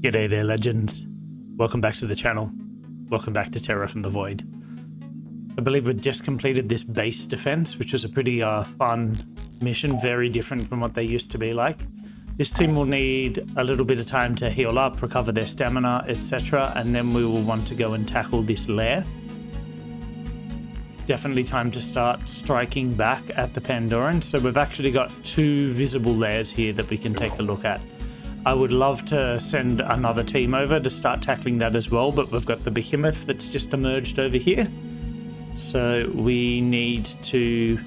G'day there, legends. Welcome back to the channel. Welcome back to Terror from the Void. I believe we just completed this base defense, which was a pretty fun mission, very different from what they used to be like. This team will need a little bit of time to heal up, recover their stamina, etc., and then we will want to go and tackle this lair. Definitely time to start striking back at the Pandorans. So we've actually got two visible lairs here that we can take a look at. I would love to send another team over to start tackling that as well, but we've got the behemoth that's just emerged over here. So we need to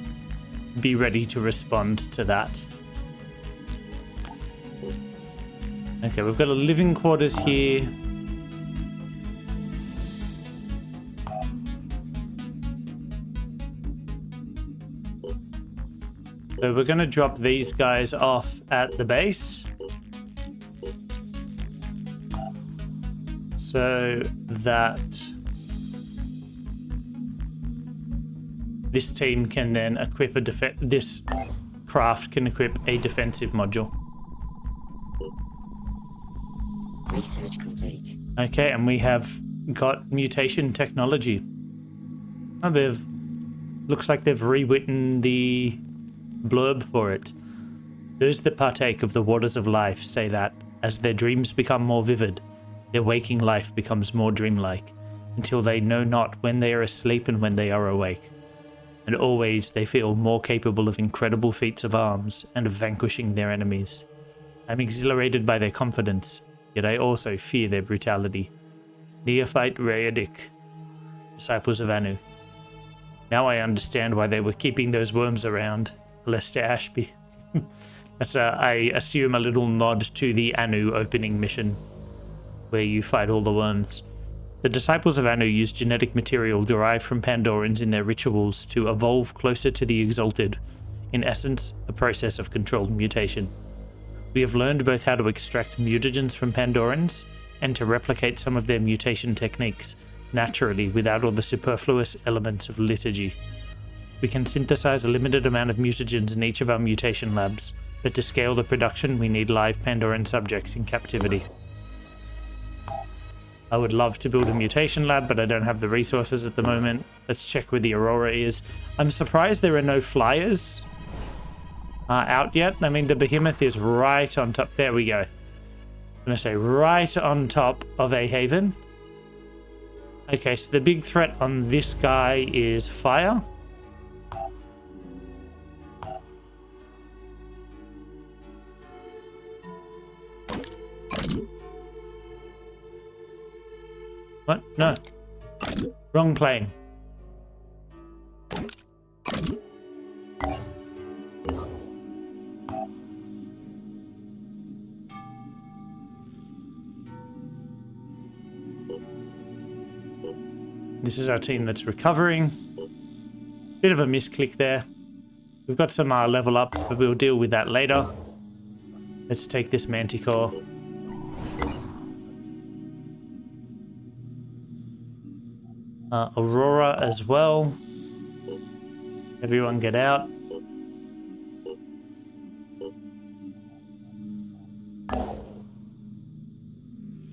be ready to respond to that. Okay, we've got a living quarters here. So we're going to drop these guys off at the base. So that this team can then equip this craft can equip a defensive module. Research complete. Okay, and we have got mutation technology. Oh, looks like they've rewritten the blurb for it. Those that partake of the waters of life say that as their dreams become more vivid, their waking life becomes more dreamlike, until they know not when they are asleep and when they are awake. And always they feel more capable of incredible feats of arms and of vanquishing their enemies. I am exhilarated by their confidence, yet I also fear their brutality. Neophyte Raedik, disciples of Anu. Now I understand why they were keeping those worms around, Lester Ashby. That's I assume a little nod to the Anu opening mission, where you fight all the worms. The disciples of Anu use genetic material derived from Pandorans in their rituals to evolve closer to the Exalted, in essence, a process of controlled mutation. We have learned both how to extract mutagens from Pandorans and to replicate some of their mutation techniques, naturally without all the superfluous elements of liturgy. We can synthesize a limited amount of mutagens in each of our mutation labs, but to scale the production we need live Pandoran subjects in captivity. I would love to build a mutation lab, but I don't have the resources at the moment. Let's check where the Aurora is. I'm surprised there are no flyers out yet. I mean, the behemoth is right on top. There we go. I'm going to say right on top of a haven. Okay, so the big threat on this guy is fire. What? No. Wrong plane. This is our team that's recovering. Bit of a misclick there. We've got some level ups, but we'll deal with that later. Let's take this Manticore. Aurora as well. Everyone get out.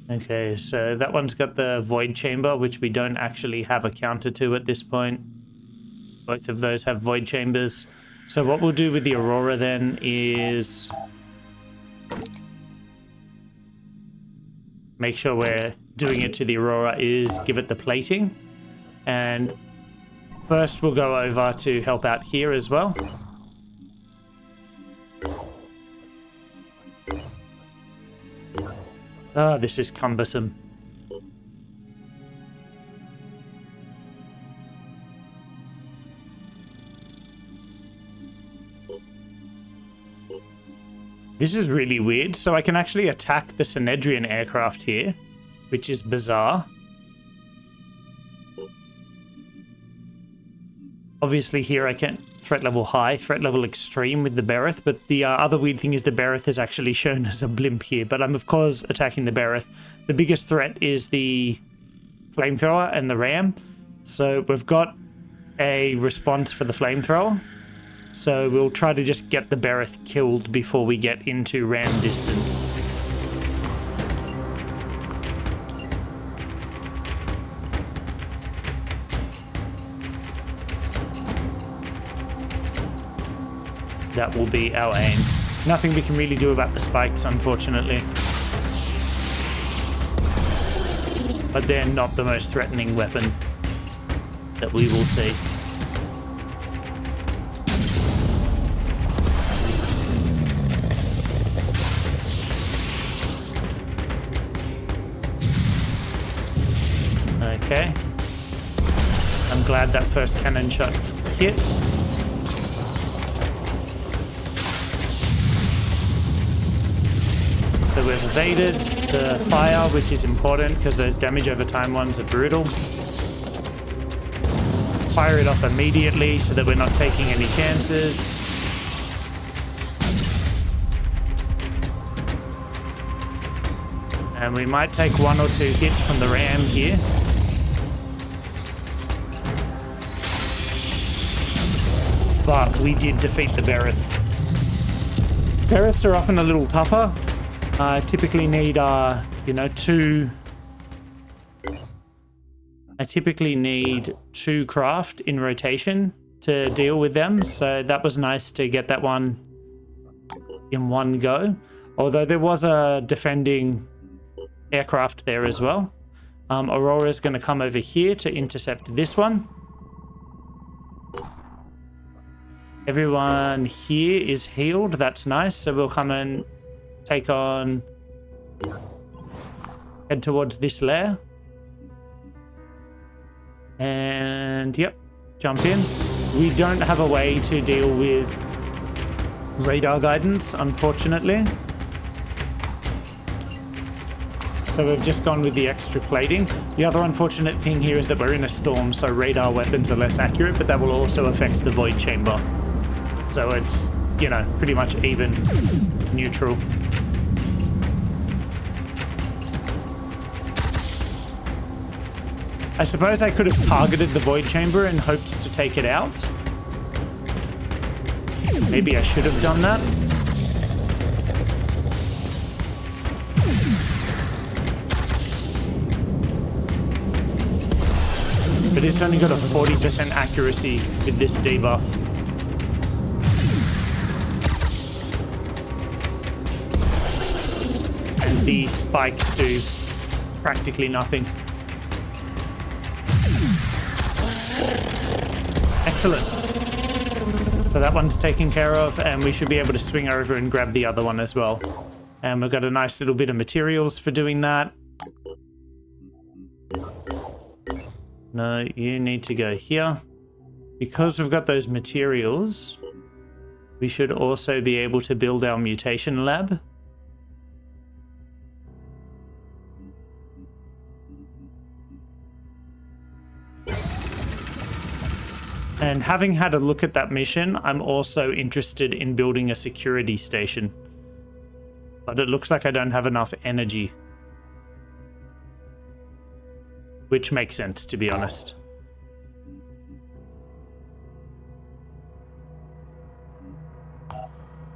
Okay, so that one's got the Void Chamber, which we don't actually have a counter to at this point. Both of those have Void Chambers. So what we'll do with the Aurora then is make sure we're doing it to the Aurora is give it the plating. And first we'll go over to help out here as well. Ah, this is cumbersome. This is really weird. So I can actually attack the Synedrian aircraft here, which is bizarre. Obviously here I can threat level high, threat level extreme with the Bereth, but the other weird thing is the Bereth is actually shown as a blimp here, but I'm of course attacking the Bereth. The biggest threat is the flamethrower and the ram. So we've got a response for the flamethrower. So we'll try to just get the Bereth killed before we get into ram distance. That will be our aim. Nothing we can really do about the spikes, unfortunately. But they're not the most threatening weapon that we will see. Okay. I'm glad that first cannon shot hit. So we've evaded the fire, which is important because those damage over time ones are brutal. Fire it off immediately so that we're not taking any chances. And we might take 1 or 2 hits from the ram here. But we did defeat the Bereth. Bereths are often a little tougher. Typically need, two... I typically need 2 craft in rotation to deal with them. So that was nice to get that one in one go. Although there was a defending aircraft there as well. Aurora's going to come over here to intercept this one. Everyone here is healed. That's nice. So we'll come and take on... head towards this lair. And, yep, jump in. We don't have a way to deal with radar guidance, unfortunately. So we've just gone with the extra plating. The other unfortunate thing here is that we're in a storm, so radar weapons are less accurate, but that will also affect the void chamber. So it's, pretty much even neutral. I suppose I could have targeted the void chamber and hoped to take it out. Maybe I should have done that. But it's only got a 40% accuracy with this debuff. And the spikes do practically nothing. Excellent. So that one's taken care of, and we should be able to swing over and grab the other one as well. And we've got a nice little bit of materials for doing that. No, you need to go here. Because we've got those materials, we should also be able to build our mutation lab. And having had a look at that mission, I'm also interested in building a security station. But it looks like I don't have enough energy. Which makes sense, to be honest.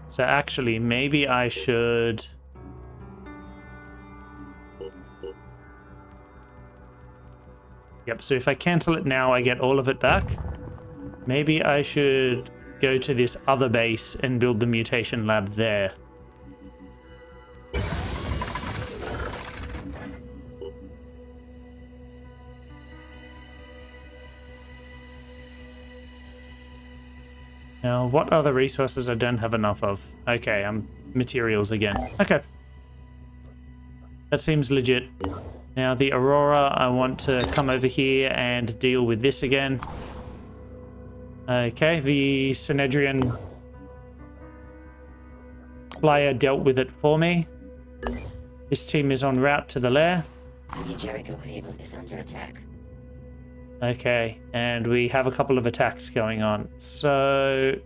So actually, maybe I should... Yep, so if I cancel it now, I get all of it back. Maybe I should go to this other base and build the mutation lab there. Now, what other resources I don't have enough of? Okay, materials again. Okay. That seems legit. Now, the Aurora, I want to come over here and deal with this again. Okay, the Synedrian player dealt with it for me. This team is en route to the lair. The Jericho Haven is under attack. Okay, and we have a couple of attacks going on. So...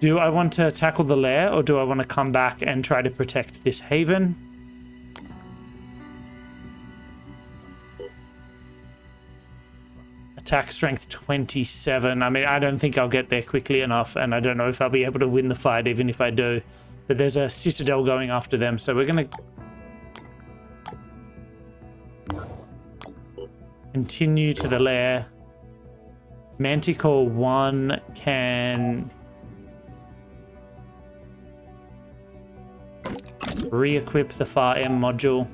do I want to tackle the lair, or do I want to come back and try to protect this haven? Attack strength 27. I mean, I don't think I'll get there quickly enough, and I don't know if I'll be able to win the fight, even if I do. But there's a citadel going after them, so we're going to continue to the lair. Manticore 1 can re-equip the Far M module.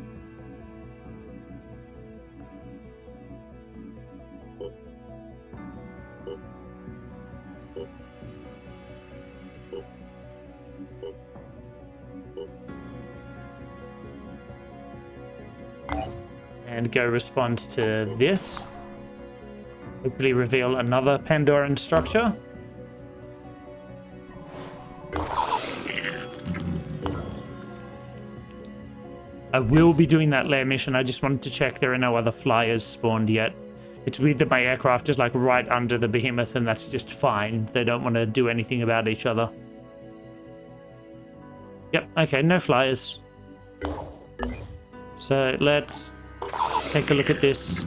And go respond to this. Hopefully reveal another Pandoran structure. I will be doing that Lair mission. I just wanted to check there are no other flyers spawned yet. It's weird that my aircraft is like right under the behemoth, and that's just fine. They don't want to do anything about each other. Yep, okay, no flyers. So let's take a look at this.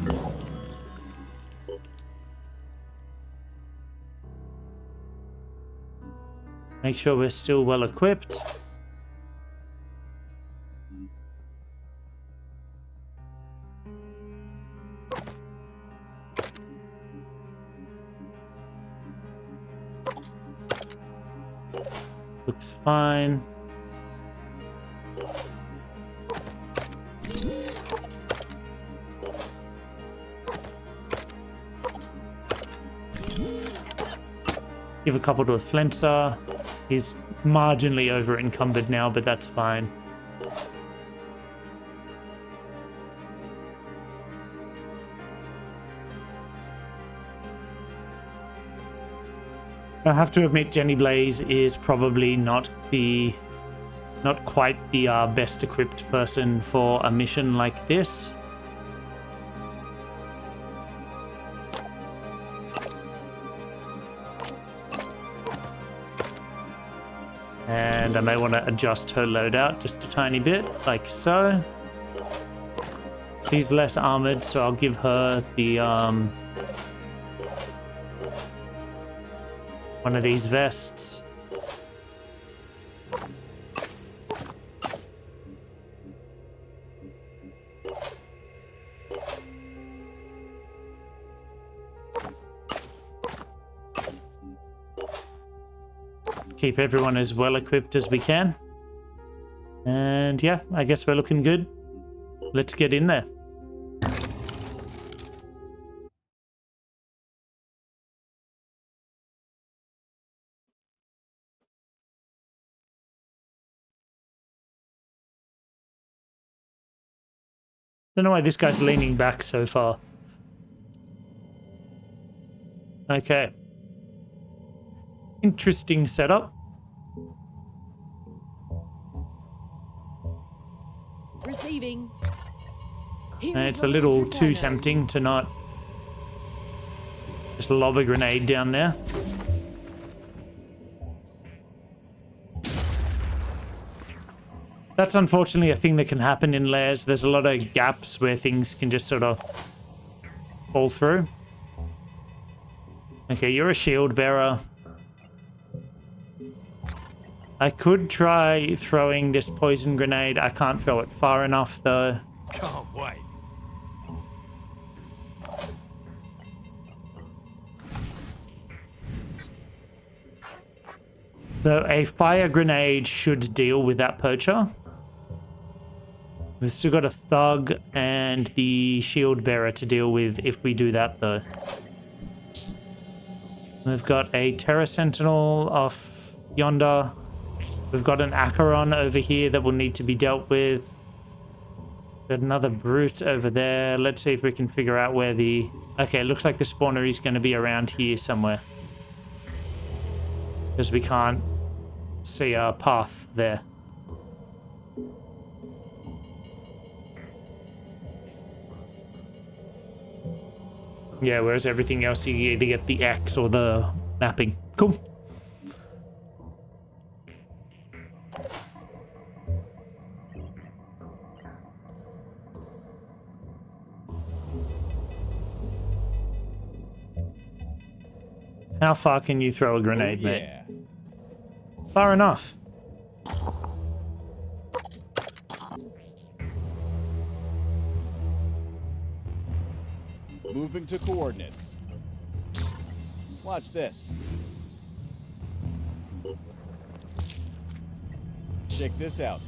Make sure we're still well equipped. Looks fine. Give a couple to a Flenser. He's marginally over encumbered now, but that's fine. I have to admit, Jenny Blaze is probably not quite the best equipped person for a mission like this. And I may want to adjust her loadout just a tiny bit, like so. She's less armored, so I'll give her the one of these vests. Keep everyone as well equipped as we can. And yeah, I guess we're looking good. Let's get in there. Don't know why this guy's leaning back so far. Okay. Interesting setup. Receiving. And it's a little too tempting to not just lob a grenade down there. That's unfortunately a thing that can happen in Lairs. There's a lot of gaps where things can just sort of fall through. Okay, you're a shield bearer. I could try throwing this poison grenade. I can't throw it far enough though. Can't wait. So a fire grenade should deal with that poacher. We've still got a thug and the shield bearer to deal with if we do that though. We've got a Terra Sentinel off yonder. We've got an Acheron over here that will need to be dealt with. Got another brute over there. Let's see if we can figure out where the... Okay, it looks like the spawner is going to be around here somewhere. Because we can't see our path there. Yeah, whereas everything else you either get the X or the mapping. Cool. How far can you throw a grenade, mate? Far enough. Moving to coordinates. Watch this. Check this out.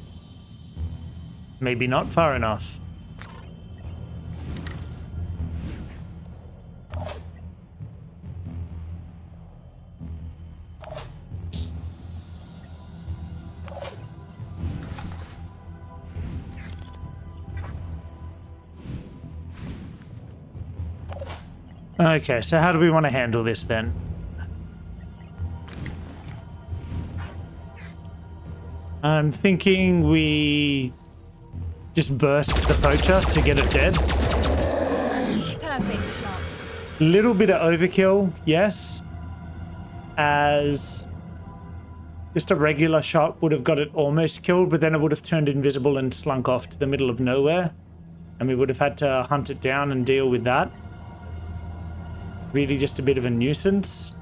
Maybe not far enough. Okay, so how do we want to handle this then? I'm thinking we just burst the poacher to get it dead. Perfect shot. Little bit of overkill, yes. As just a regular shot would have got it almost killed, but then it would have turned invisible and slunk off to the middle of nowhere. And we would have had to hunt it down and deal with that. Really just a bit of a nuisance.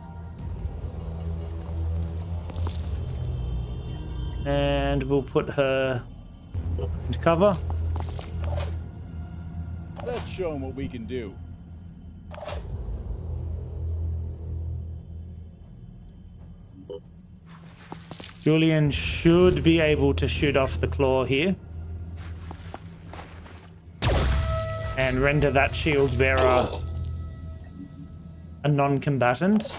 And we'll put her into cover. Let's show them what we can do. Julian should be able to shoot off the claw here. And render that shield bearer a non-combatant.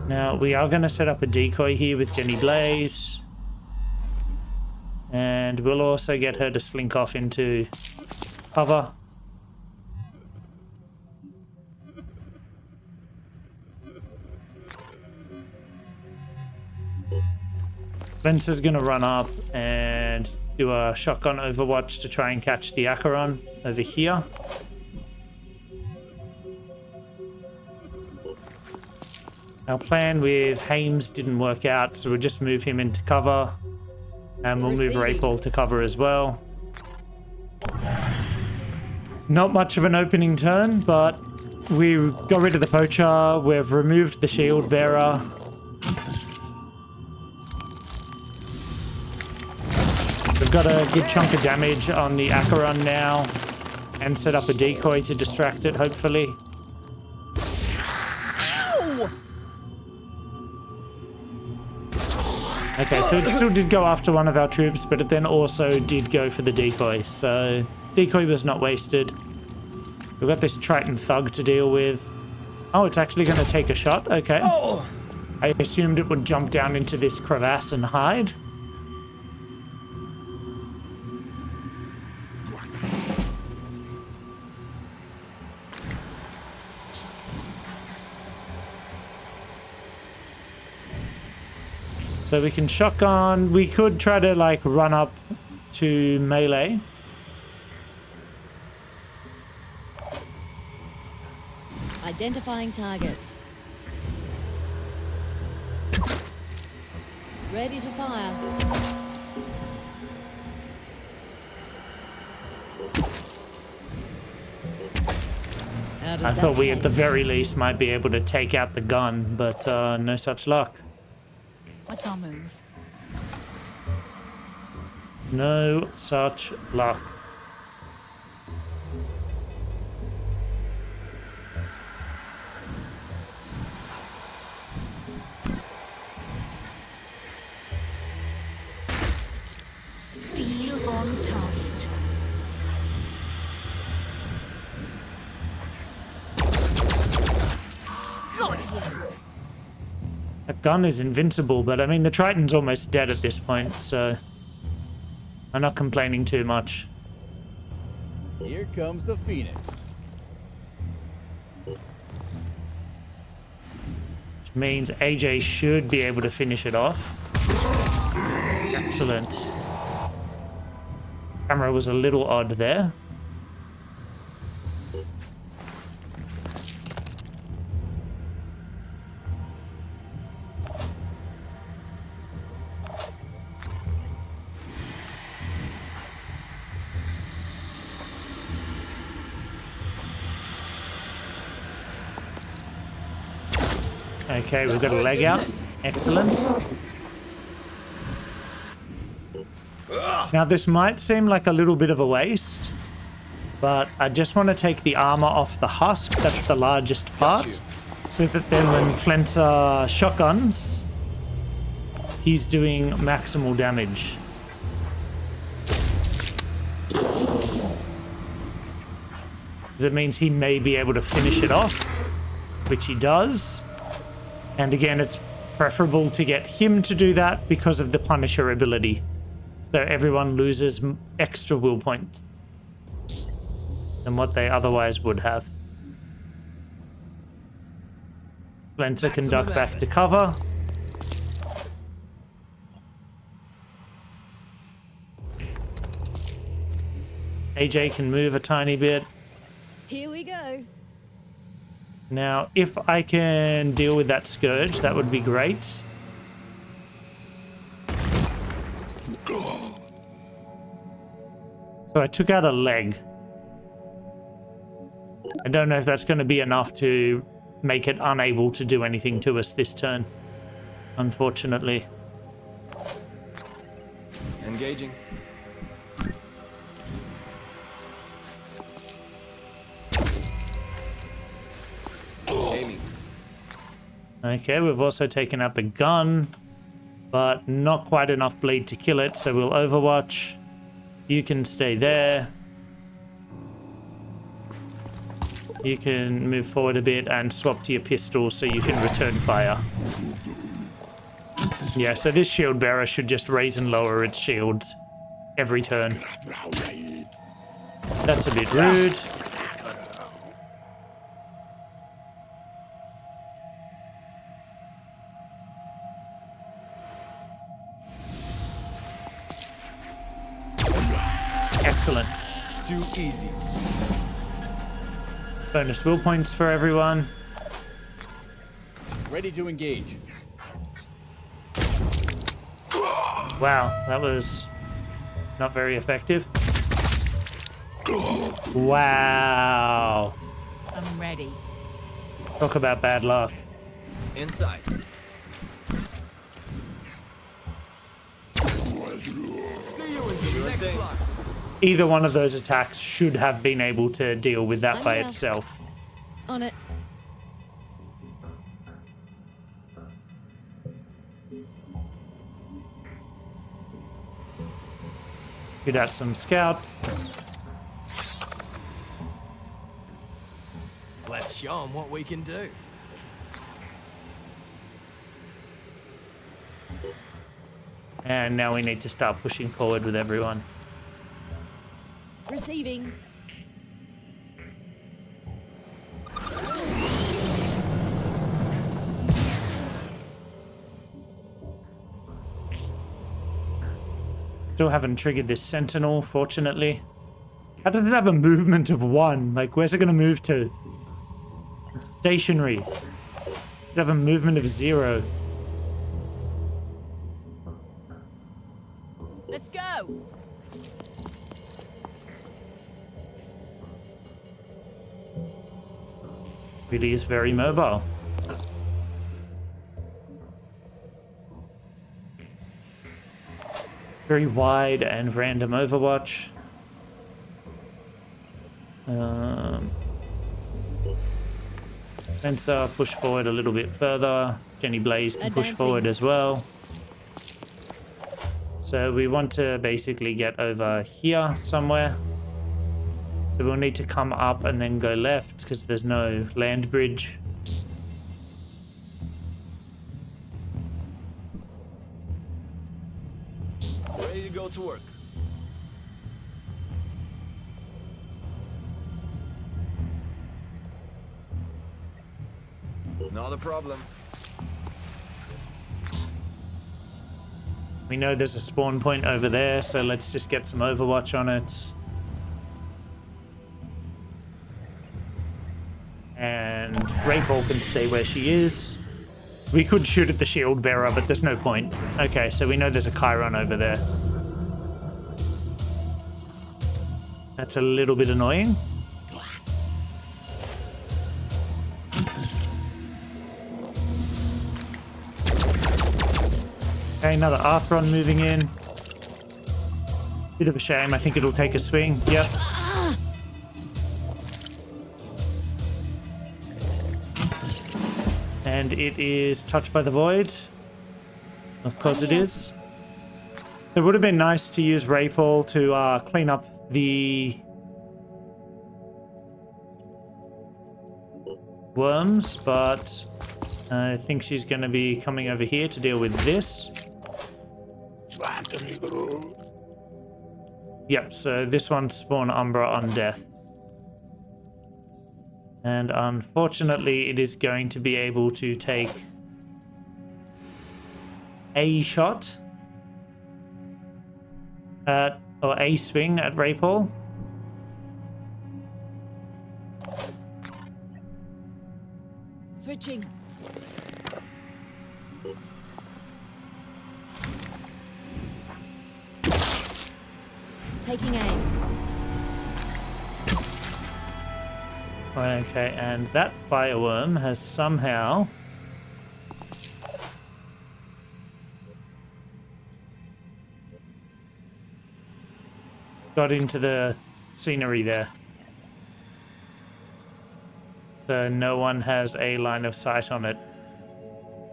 Now, we are going to set up a decoy here with Jenny Blaze. And we'll also get her to slink off into cover. Spencer's going to run up and do a shotgun overwatch to try and catch the Acheron over here. Our plan with Hames didn't work out, so we'll just move him into cover. And we'll move Rapal to cover as well. Not much of an opening turn, but we got rid of the poacher. We've removed the shield bearer. We've got a good chunk of damage on the Acheron now. And set up a decoy to distract it, hopefully. Okay, so it still did go after one of our troops, but it then also did go for the decoy. So, decoy was not wasted. We've got this Triton thug to deal with. Oh, it's actually going to take a shot? Okay. Oh! I assumed it would jump down into this crevasse and hide. So we can shotgun. We could try to like run up to melee. Identifying target. Ready to fire. I thought we at the very least might be able to take out the gun, but no such luck. What's our move? No such luck. Steel on target. Got you. That gun is invincible, but I mean, the Triton's almost dead at this point, so I'm not complaining too much. Here comes the Phoenix. Which means AJ should be able to finish it off. Excellent. Camera was a little odd there. Okay, we've got a leg out. Excellent. Now this might seem like a little bit of a waste, but I just want to take the armor off the husk. That's the largest part. So that then when Flint's shotguns, he's doing maximal damage. It means he may be able to finish it off, which he does. And again, it's preferable to get him to do that because of the Punisher ability. So everyone loses extra will points than what they otherwise would have. Splinter can duck back to cover. AJ can move a tiny bit. Here we go. Now, if I can deal with that Scourge, that would be great. So I took out a leg. I don't know if that's going to be enough to make it unable to do anything to us this turn, unfortunately. Engaging. Aiming. Okay, we've also taken out the gun, but not quite enough bleed to kill it, so we'll overwatch. You can stay there. You can move forward a bit and swap to your pistol so you can return fire. Yeah, so this shield bearer should just raise and lower its shield every turn. That's a bit rude. Excellent. Too easy. Bonus will points for everyone. Ready to engage. Wow, that was not very effective. Wow. I'm ready. Talk about bad luck. Inside. See you in the next block. Either one of those attacks should have been able to deal with that by itself. On it. Get out some scouts. Let's show them what we can do. And now we need to start pushing forward with everyone. Receiving. Still haven't triggered this sentinel, fortunately. How does it have a movement of 1? Like, where's it going to move to? It's stationary. It have a movement of 0. Let's go. Really is very mobile. Very wide and random overwatch. Spencer, push forward a little bit further. Jenny Blaze can push Advancing. forward as well. So we want to basically get over here somewhere. So we'll need to come up and then go left because there's no land bridge. Ready to go to work. Not a problem. We know there's a spawn point over there, so let's just get some overwatch on it. And Raypole can stay where she is. We could shoot at the shield bearer, but there's no point. Okay, so we know there's a Chiron over there. That's a little bit annoying. Okay, another Arthron moving in. Bit of a shame. I think it'll take a swing. Yep. And it is touched by the void. Of course it is. So it would have been nice to use Rayfall to clean up the worms, but I think she's going to be coming over here to deal with this. Yep, so this one spawned Umbra on death. And unfortunately, it is going to be able to take a shot at, or a swing at Rayfall. Switching. Taking aim. Okay, and that fireworm has somehow got into the scenery there. So no one has a line of sight on it.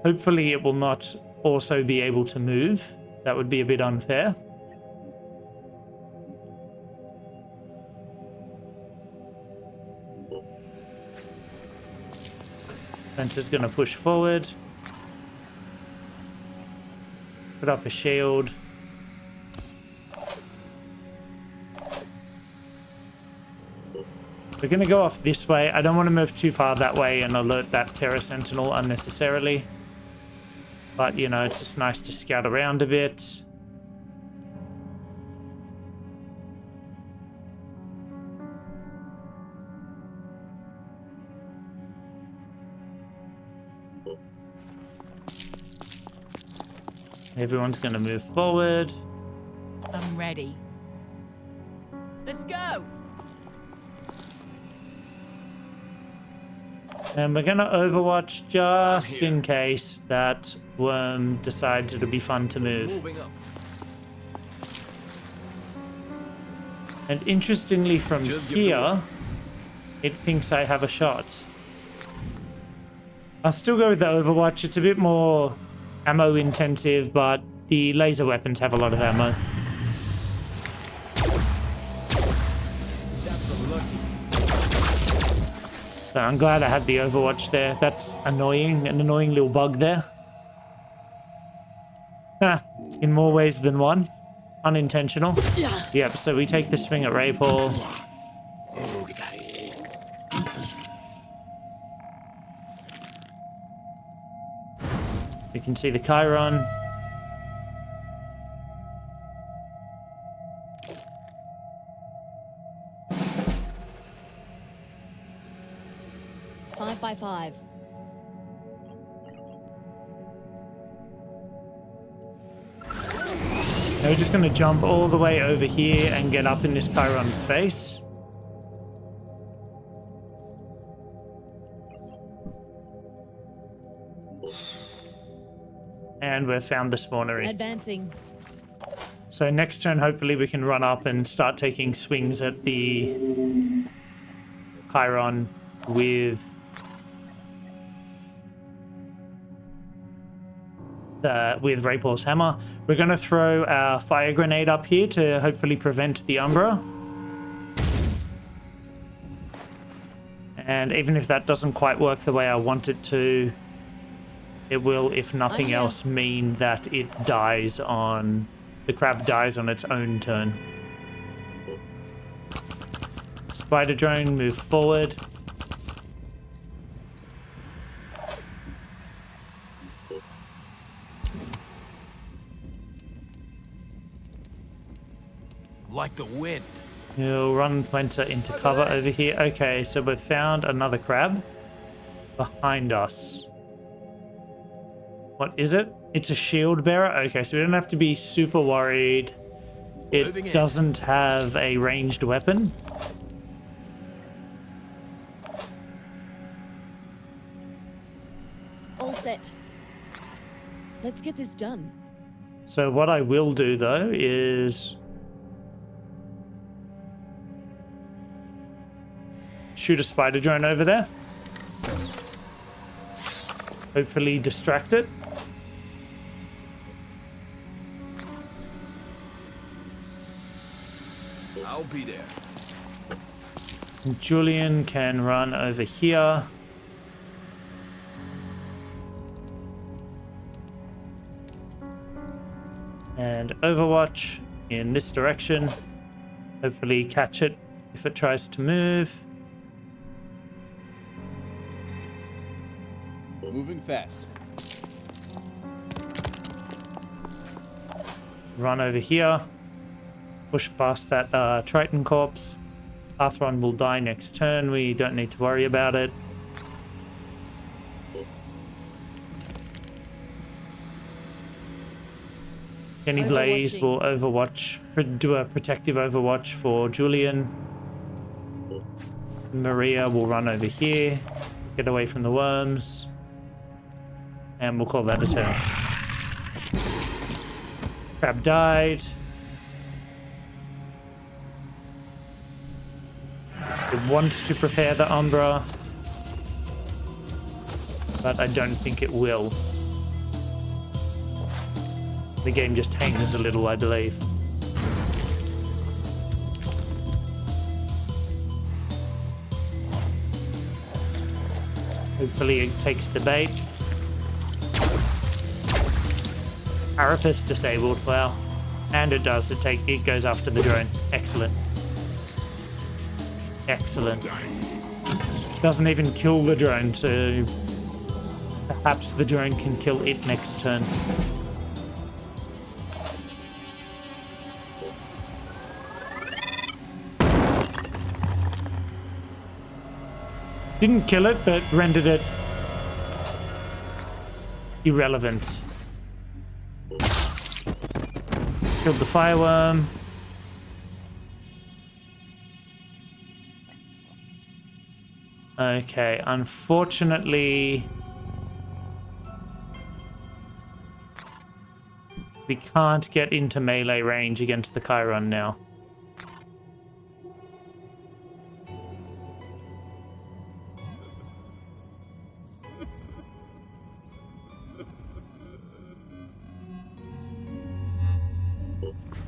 Hopefully it will not also be able to move. That would be a bit unfair. Spencer's going to push forward. Put up a shield. We're going to go off this way. I don't want to move too far that way and alert that Terra Sentinel unnecessarily. But, you know, it's just nice to scout around a bit. Everyone's going to move forward. I'm ready. Let's go. And we're going to overwatch just in case that worm decides it'll be fun to move. Moving up. And interestingly from here, it thinks I have a shot. I'll still go with the overwatch. It's a bit more ammo intensive, but the laser weapons have a lot of ammo. That's unlucky. So I'm glad I had the overwatch there. That's annoying, an annoying little bug there. In more ways than one. Unintentional. Yep, so we take the swing at Rayfall. We can see the Chiron. Five by 5. Now we're just going to jump all the way over here and get up in this Chiron's face. And we've found the spawnery. Advancing. So next turn, hopefully we can run up and start taking swings at the Chiron with Rayfall's hammer. We're going to throw our fire grenade up here to hopefully prevent the Umbra. And even if that doesn't quite work the way I want it to, it will, if nothing else, mean that it dies on... the crab dies on its own turn. Spider drone, move forward. Like the wind. You'll run Plenter into cover over here. Okay, so we've found another crab behind us. What is it? It's a shield bearer? Okay, so we don't have to be super worried. It doesn't have a ranged weapon. All set. Let's get this done. So what I will do though is shoot a spider drone over there. Hopefully distract it. I'll be there. Julian can run over here. And Overwatch in this direction. Hopefully catch it if it tries to move. Moving fast. Run over here. Push past that Triton corpse. Arthron will die next turn. We don't need to worry about it. Jenny Blaze will do a protective overwatch for Julian. Maria will run over here, get away from the worms, and we'll call that a turn. Crab died. It wants to prepare the Umbra, but I don't think it will. The game just hangs a little, I believe. Hopefully it takes the bait. Carapace disabled, wow. And it does, it goes after the drone. Excellent. Excellent. Doesn't even kill the drone, so perhaps the drone can kill it next turn. Didn't kill it, but rendered it irrelevant. Killed the fireworm. Okay, unfortunately, we can't get into melee range against the Chiron now.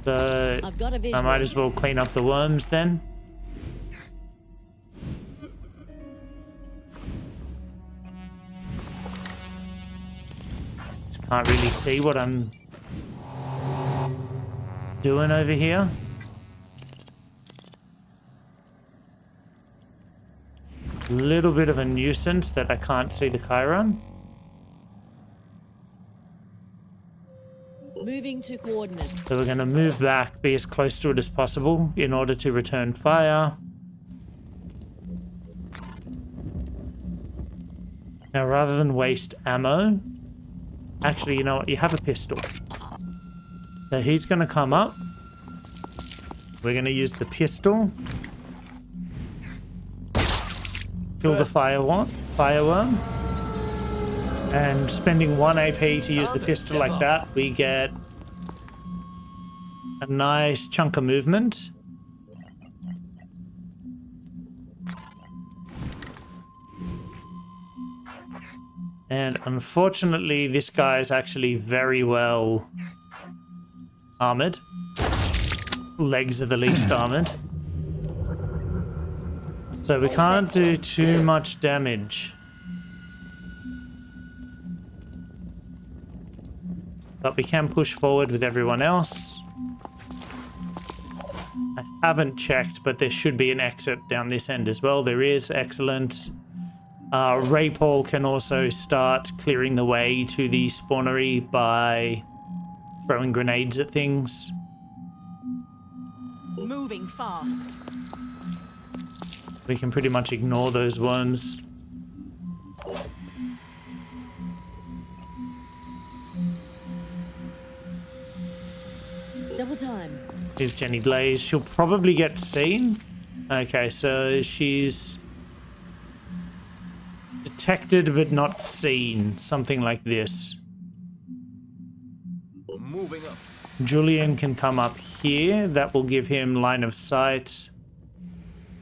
So I've got a I visual. might as well clean up the worms then. Just can't really see what I'm doing over here. Little bit of a nuisance that I can't see the Chiron. Moving to coordinates. So we're going to move back, be as close to it as possible in order to return fire. Now, rather than waste ammo, actually, you know what? You have a pistol. So he's going to come up. We're going to use the pistol. Kill the fireworm. And spending 1 AP to use the pistol like that, we get a nice chunk of movement. And unfortunately, this guy is actually very well armored. Legs are the least armored. So we can't do too much damage. But we can push forward with everyone else. I haven't checked, but there should be an exit down this end as well. There is. Excellent. Ray Paul can also start clearing the way to the spawnery by throwing grenades at things. Moving fast. We can pretty much ignore those worms. Double time. Here's Jenny Blaze. She'll probably get seen. Okay, so she's detected but not seen. Something like this. Moving up. Julian can come up here. That will give him line of sight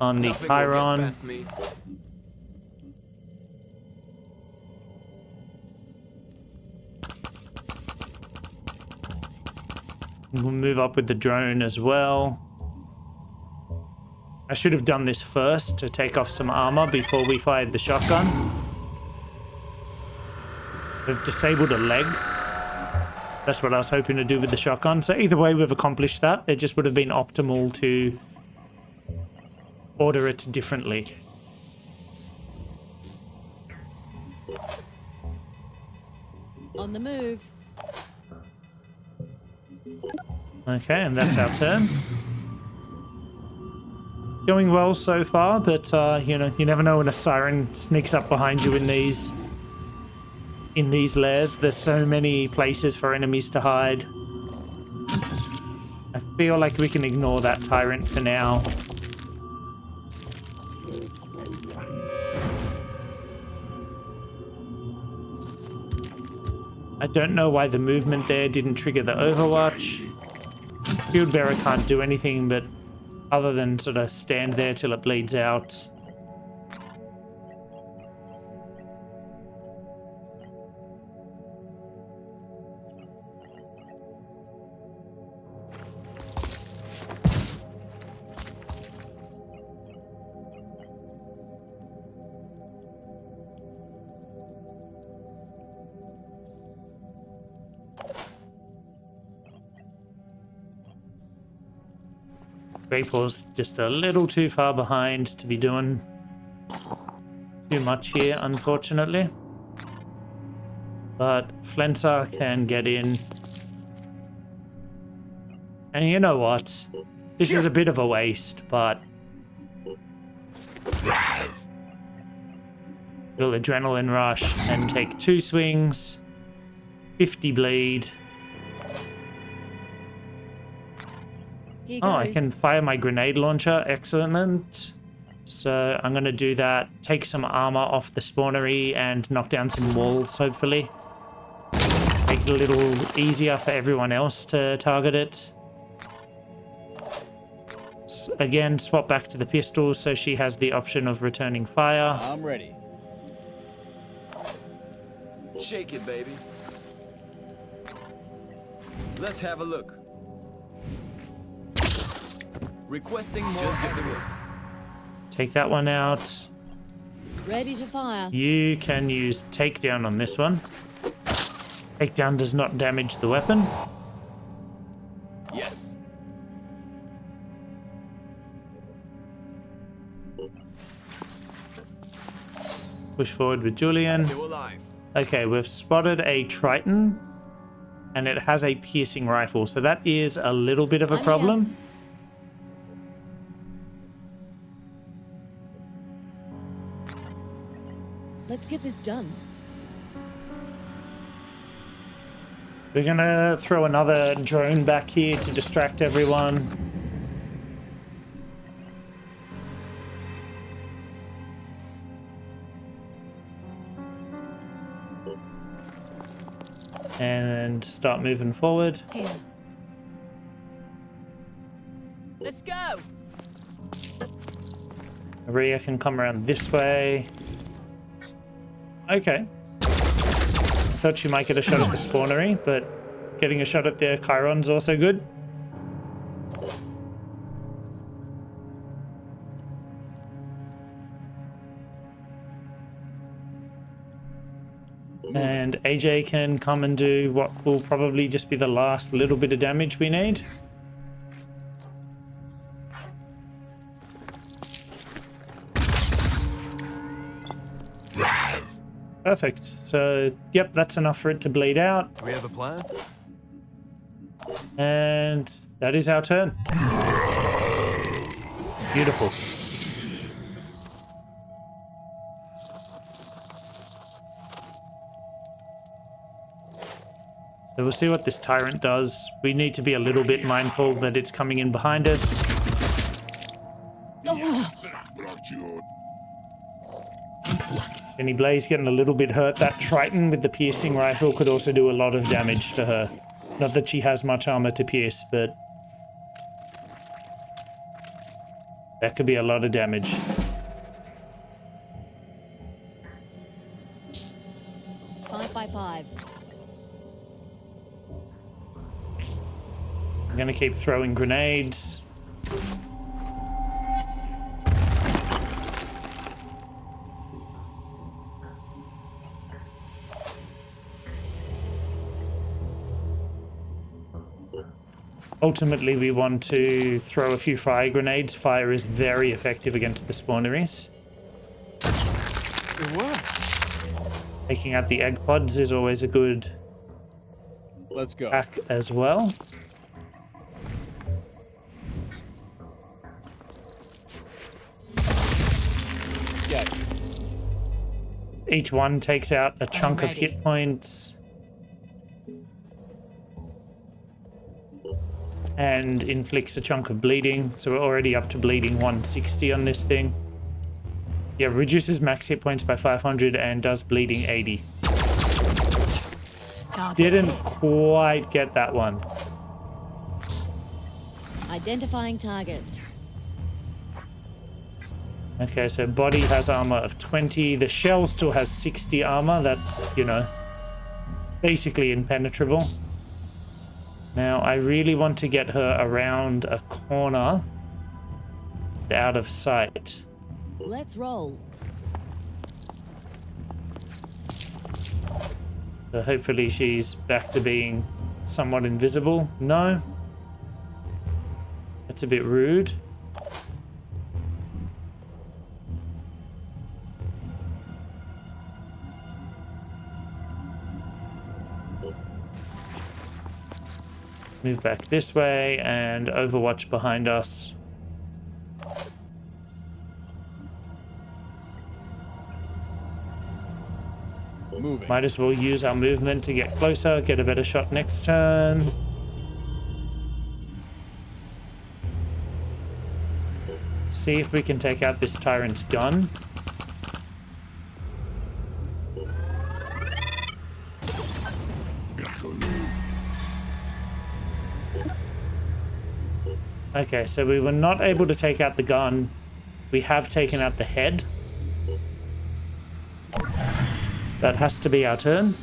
on the Nothing will get Chiron. past me. We'll move up with the drone as well. I should have done this first to take off some armor before we fired the shotgun. We've disabled a leg. That's what I was hoping to do with the shotgun. So either way, we've accomplished that. It just would have been optimal to order it differently. On the move. Okay, and that's our turn. Going well so far, but you know, you never know when a siren sneaks up behind you in these lairs. There's so many places for enemies to hide. I feel like we can ignore that tyrant for now. I don't know why the movement there didn't trigger the overwatch. Shield bearer can't do anything but other than sort of stand there till it bleeds out. Grapeville's just a little too far behind to be doing too much here, unfortunately. But Flenser can get in. And you know what? This is a bit of a waste, but we'll adrenaline rush and take 2 swings, 50 bleed. Here Oh, I goes. can fire my grenade launcher. Excellent. So I'm going to do that. Take some armor off the spawnery and knock down some walls, hopefully. Make it a little easier for everyone else to target it. Again, swap back to the pistol so she has the option of returning fire. I'm ready. Shake it, baby. Let's have a look. Requesting more activities. Take that one out. Ready to fire. You can use takedown on this one. Takedown does not damage the weapon. Yes. Push forward with Julian. Still alive. Okay, we've spotted a Triton, and it has a piercing rifle, so that is a little bit of a I'm problem. Let's get this done. We're gonna throw another drone back here to distract everyone. And start moving forward. Here. Let's go. Maria can come around this way. Okay. I thought she might get a shot at the spawnery, but getting a shot at the Chiron's also good. And AJ can come and do what will probably just be the last little bit of damage we need. Perfect. So, yep, that's enough for it to bleed out. Do we have a plan? And that is our turn. Beautiful. So we'll see what this tyrant does. We need to be a little bit mindful that it's coming in behind us. Jenny Blaze getting a little bit hurt. That Triton with the piercing rifle could also do a lot of damage to her. Not that she has much armor to pierce, but that could be a lot of damage. Five by five. I'm gonna keep throwing grenades. Ultimately, we want to throw a few fire grenades. Fire is very effective against the spawneries. It worked. Taking out the egg pods is always a good Let's go. hack as well. Yeah. Each one takes out a chunk of ready. hit points. And inflicts a chunk of bleeding. So we're already up to bleeding 160 on this thing. Yeah, reduces max hit points by 500 and does bleeding 80. Target Didn't hit. quite get that one. Identifying target. Okay, so body has armor of 20. The shell still has 60 armor. That's, you know, basically impenetrable. Now, I really want to get her around a corner out of sight. Let's roll. So hopefully she's back to being somewhat invisible. No. That's a bit rude. Move back this way and Overwatch behind us. Moving. Might as well use our movement to get closer, get a better shot next turn. See if we can take out this tyrant's gun. Okay, so we were not able to take out the gun. We have taken out the head. That has to be our turn.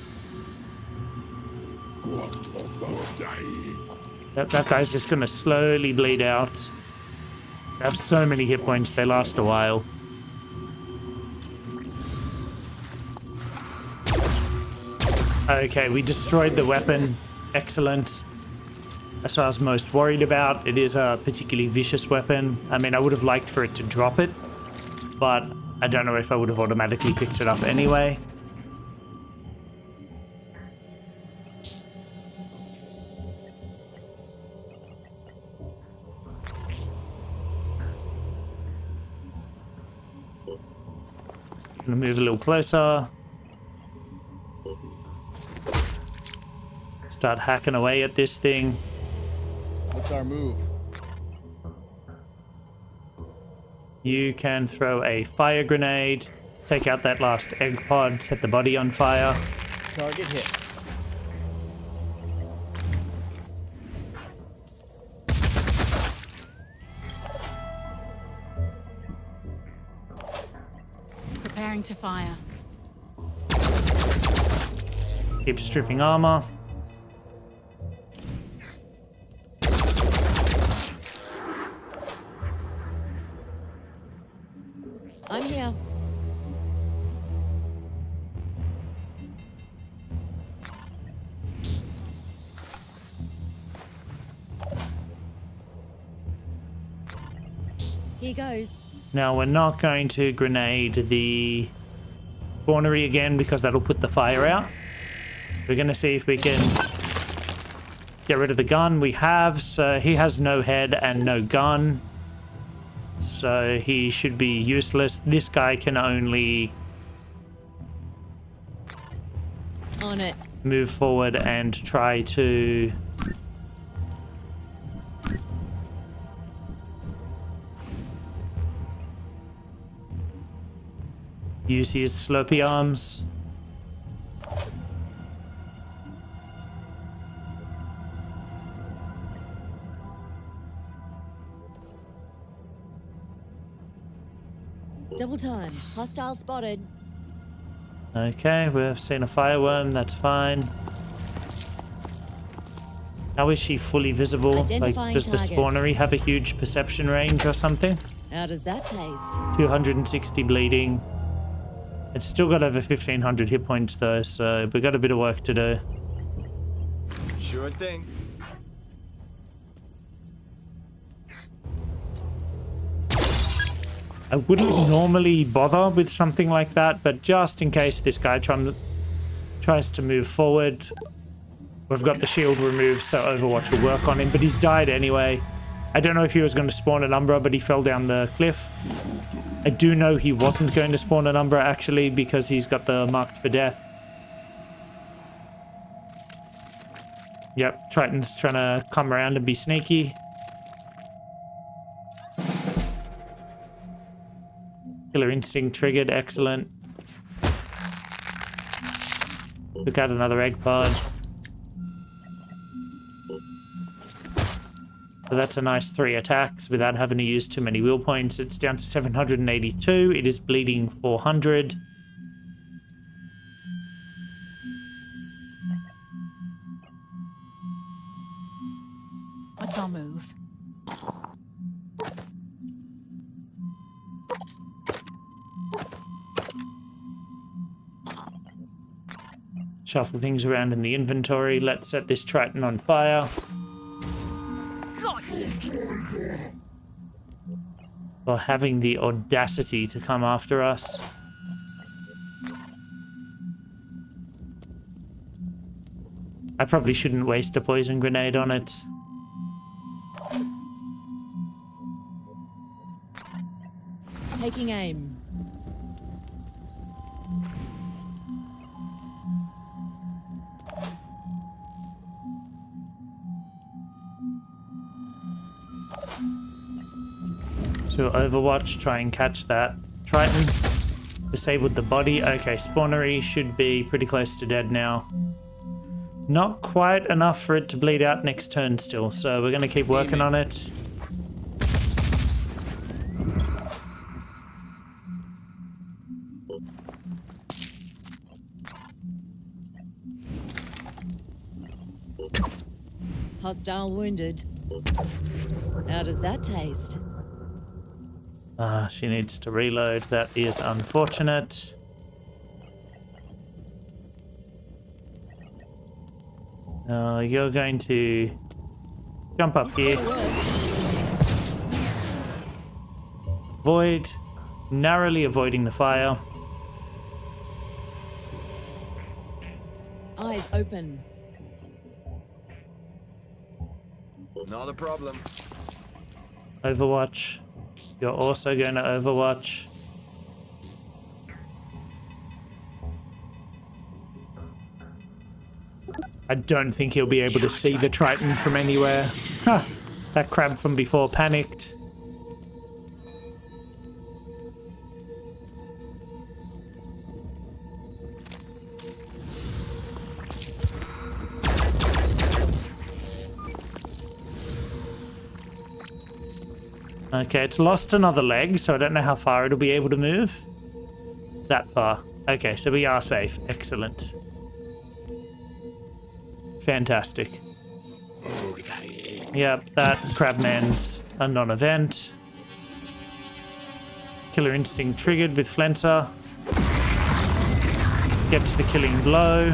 That guy's just going to slowly bleed out. They have so many hit points, they last a while. Okay, we destroyed the weapon. Excellent. That's what I was most worried about. It is a particularly vicious weapon. I mean, I would have liked for it to drop it, but I don't know if I would have automatically picked it up anyway. Gonna move a little closer. Start hacking away at this thing. What's our move? You can throw a fire grenade, take out that last egg pod, set the body on fire. Target hit. Preparing to fire. Keep stripping armor. I'm here. Here goes. Now we're not going to grenade the spawnery again because that'll put the fire out. We're going to see if we can get rid of the gun we have. So he has no head and no gun. So he should be useless. This guy can only On it. move forward and try to use his slurpy arms. Double time. Hostile spotted. Okay, we've seen a fireworm, that's fine. How is she fully visible? Like, Identifying does the target. spawnery have a huge perception range or something? How does that taste? 260 bleeding. It's still got over 1500 hit points though, so we've got a bit of work to do. Sure thing. I wouldn't normally bother with something like that, but just in case this guy tries to move forward, we've got the shield removed, so Overwatch will work on him, but he's died anyway. I don't know if he was going to spawn an Umbra, but he fell down the cliff. I do know he wasn't going to spawn an Umbra, actually, because he's got the marked for death. Yep, Triton's trying to come around and be sneaky. Killer Instinct triggered, excellent. Took out another egg pod. So that's a nice 3 attacks without having to use too many will points. It's down to 782. It is bleeding 400. What's our move? Shuffle things around in the inventory. Let's set this Triton on fire. For having the audacity to come after us. I probably shouldn't waste a poison grenade on it. Taking aim. So Overwatch, try and catch that Triton. Disabled the body. Okay, spawnery should be pretty close to dead now. Not quite enough for it to bleed out next turn still, so we're going to keep working on it. Hostile wounded. How does that taste? She needs to reload. That is unfortunate. You're going to jump up here. Avoid. Narrowly avoiding the fire. Eyes open. Not a problem. Overwatch. You're also going to Overwatch. I don't think he'll be able to see the Triton from anywhere. Ha! That crab from before panicked. Okay, it's lost another leg, so I don't know how far it'll be able to move. That far. Okay, so we are safe. Excellent. Fantastic. Yep, that Crabman's a non-event. Killer Instinct triggered with Flenser. Gets the killing blow.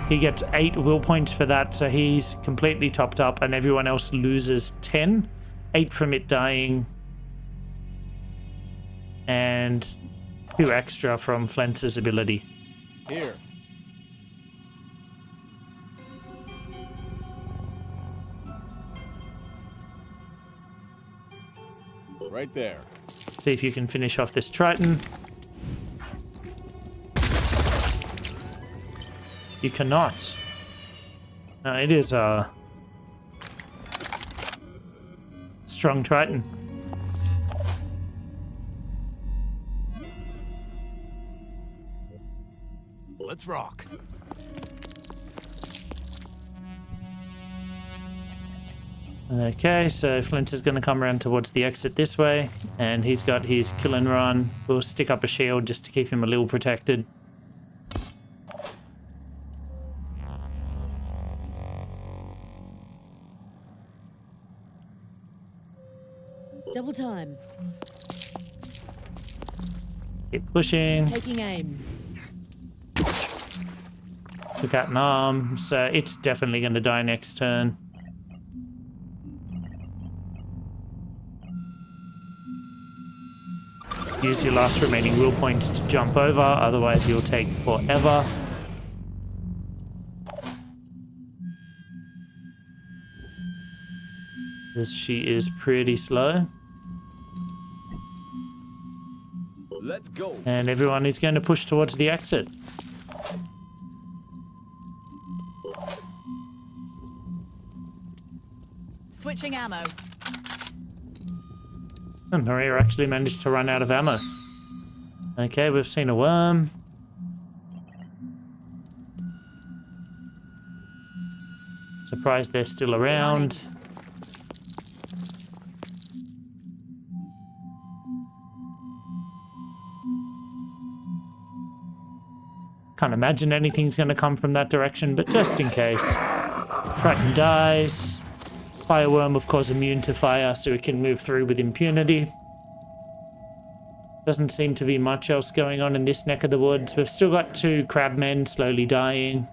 He gets 8 will points for that, so he's completely topped up, and everyone else loses 10. 8 from it dying. And 2 extra from Flenser's ability. Here. Right there. See if you can finish off this Triton. You cannot. No, it is a strong Triton. Let's rock. Okay, so Flint is going to come around towards the exit this way, and he's got his kill and run. We'll stick up a shield just to keep him a little protected. Double time. Keep pushing. Taking aim. Took out an arm, so it's definitely going to die next turn. Use your last remaining will points to jump over, otherwise you'll take forever. Because she is pretty slow. Let's go. And everyone is going to push towards the exit. Switching ammo. And Maria actually managed to run out of ammo. Okay, we've seen a worm. Surprised they're still around. Can't imagine anything's going to come from that direction, but just in case. Triton dies. Fireworm, of course, immune to fire, so it can move through with impunity. Doesn't seem to be much else going on in this neck of the woods. We've still got 2 crabmen slowly dying.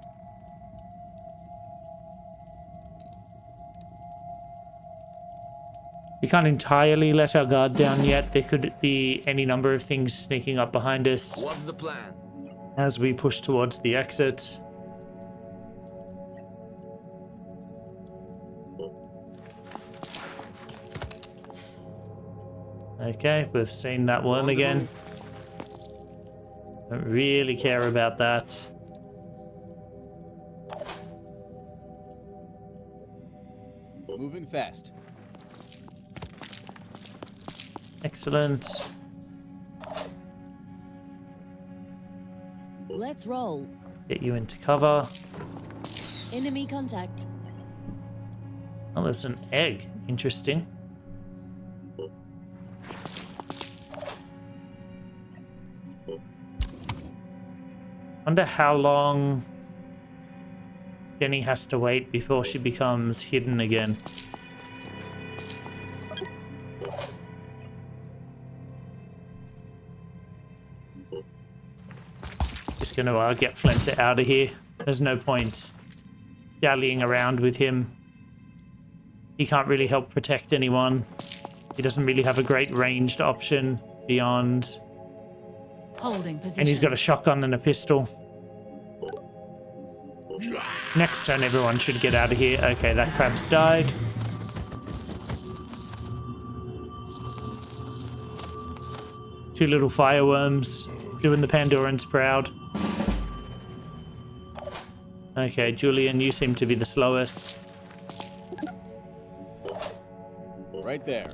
We can't entirely let our guard down yet. There could be any number of things sneaking up behind us What's the plan? as we push towards the exit. Okay, we've seen that worm again. Don't really care about that. Moving fast. Excellent. Let's roll. Get you into cover. Enemy contact. Oh, there's an egg. Interesting. Wonder how long Jenny has to wait before she becomes hidden again. Just gonna get Flint out of here. There's no point dallying around with him. He can't really help protect anyone. He doesn't really have a great ranged option beyond. Holding position. And he's got a shotgun and a pistol. Next turn, everyone should get out of here. Okay, that crab's died. Two little fireworms doing the Pandorans proud. Okay, Julian, you seem to be the slowest. Right there.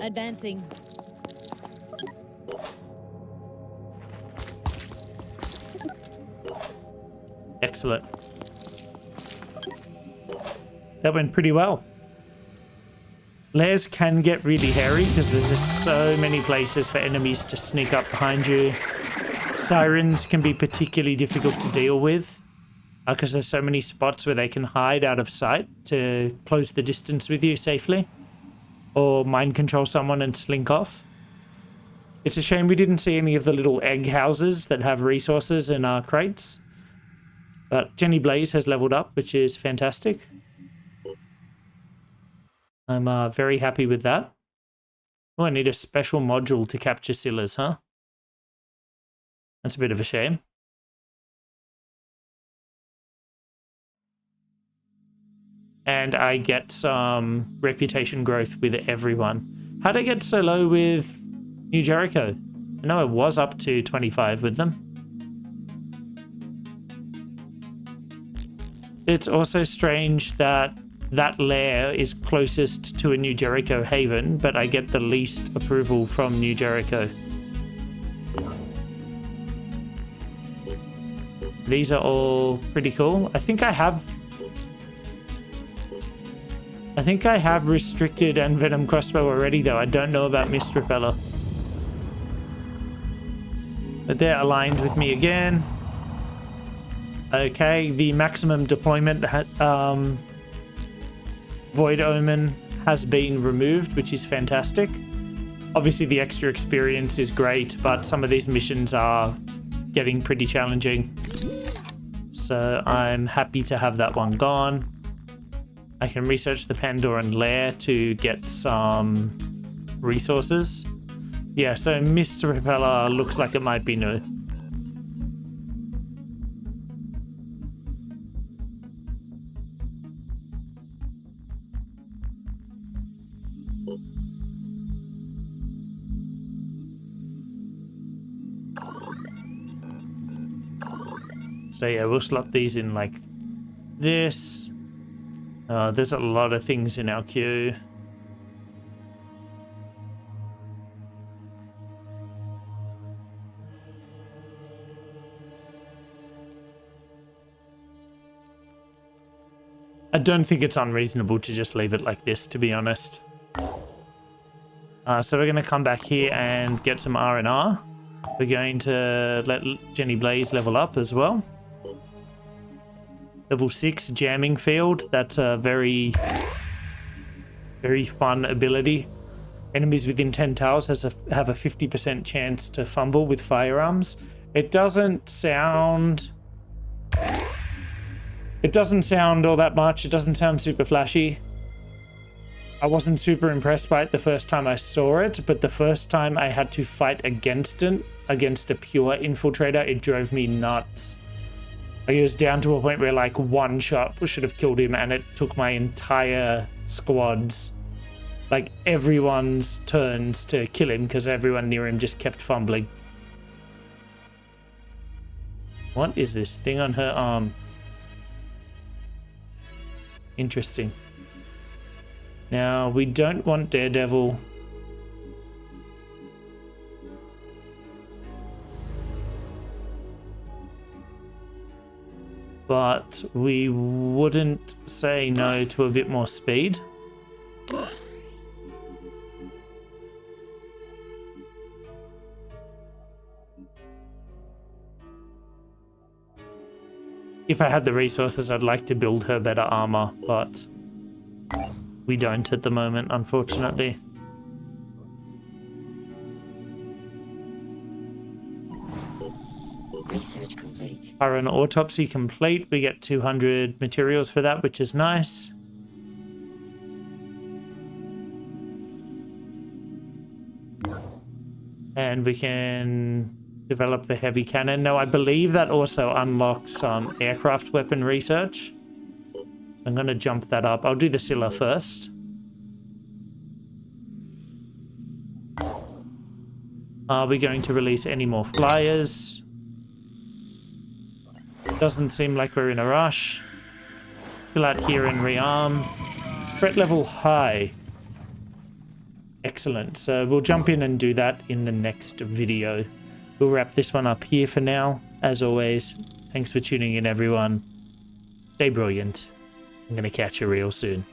Advancing. Excellent. That went pretty well. Lairs can get really hairy because there's just so many places for enemies to sneak up behind you. Sirens can be particularly difficult to deal with because there's so many spots where they can hide out of sight to close the distance with you safely, or mind control someone and slink off. It's a shame we didn't see any of the little egg houses that have resources in our crates. But Jenny Blaze has leveled up, which is fantastic. I'm very happy with that. Oh, I need a special module to capture Scylla's, huh? That's a bit of a shame. And I get some reputation growth with everyone. How'd I get so low with New Jericho? I know I was up to 25 with them. It's also strange that that lair is closest to a New Jericho haven, but I get the least approval from New Jericho. These are all pretty cool. I think I have I think I have restricted and venom crossbow already, though. I don't know about mist repeller. But they're aligned with me again. Okay, the maximum deployment Void Omen has been removed, which is fantastic. Obviously, the extra experience is great, but some of these missions are getting pretty challenging. So I'm happy to have that one gone. I can research the Pandoran Lair to get some resources. Yeah, so Mist Repeller looks like it might be new. So yeah, we'll slot these in like this. There's a lot of things in our queue. I don't think it's unreasonable to just leave it like this, to be honest. So we're going to come back here and get some R&R. We're going to let Jenny Blaze level up as well. Level 6 jamming field. That's a very, very fun ability. Enemies within 10 tiles have a 50% chance to fumble with firearms. It doesn't sound all that much. It doesn't sound super flashy. I wasn't super impressed by it the first time I saw it, but the first time I had to fight against it, against a pure infiltrator, it drove me nuts. Like, it was down to a point where like one shot should have killed him, and it took my entire squad's, like everyone's turns to kill him because everyone near him just kept fumbling. What is this thing on her arm? Interesting. Now, we don't want Daredevil. But we wouldn't say no to a bit more speed. If I had the resources, I'd like to build her better armor, but we don't at the moment, unfortunately. Research complete. Iron autopsy complete. We get 200 materials for that, which is nice. And we can develop the heavy cannon. Now, I believe that also unlocks some aircraft weapon research. I'm going to jump that up. I'll do the Scylla first. Are we going to release any more flyers? Doesn't seem like we're in a rush. Fill out here and rearm. Threat level high. Excellent. So we'll jump in and do that in the next video. We'll wrap this one up here for now. As always, thanks for tuning in, everyone. Stay brilliant. I'm going to catch you real soon.